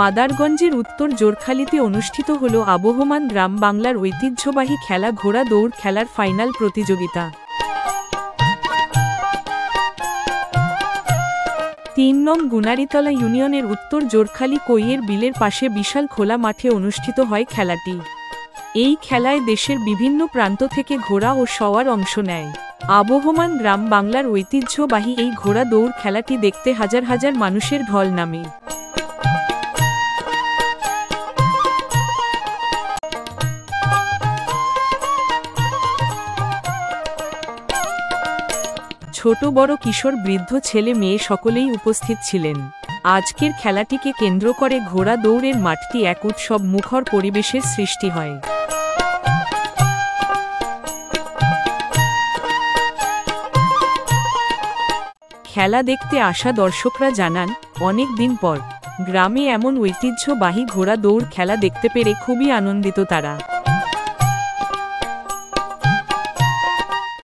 মাদারগঞ্জের উত্তর জোরখালীতে অনুষ্ঠিত হল আবহমান গ্রাম বাংলার ঐতিহ্যবাহী খেলা ঘোড়া দৌড় খেলার ফাইনাল প্রতিযোগিতা। ৩ নং গুনারিতলা ইউনিয়নের উত্তর জোরখালী কৈয়ের বিলের পাশে বিশাল খোলা মাঠে অনুষ্ঠিত হয় খেলাটি। এই খেলায় দেশের বিভিন্ন প্রান্ত থেকে ঘোড়া ও সওয়ার অংশ নেয়। আবহমান গ্রাম বাংলার ঐতিহ্যবাহী এই ঘোড়া দৌড় খেলাটি দেখতে হাজার হাজার মানুষের ঢল নামে। ছোট বড় কিশোর বৃদ্ধ ছেলে মেয়ে সকলেই উপস্থিত ছিলেন। আজকের খেলাটিকে কেন্দ্র করে ঘোড়া দৌড়ের মাঠটি এক উৎসব মুখর পরিবেশের সৃষ্টি হয়। খেলা দেখতে আসা দর্শকরা জানান, অনেক দিন পর গ্রামে এমন ঐতিহ্যবাহী ঘোড়া দৌড় খেলা দেখতে পেরে খুবই আনন্দিত তারা।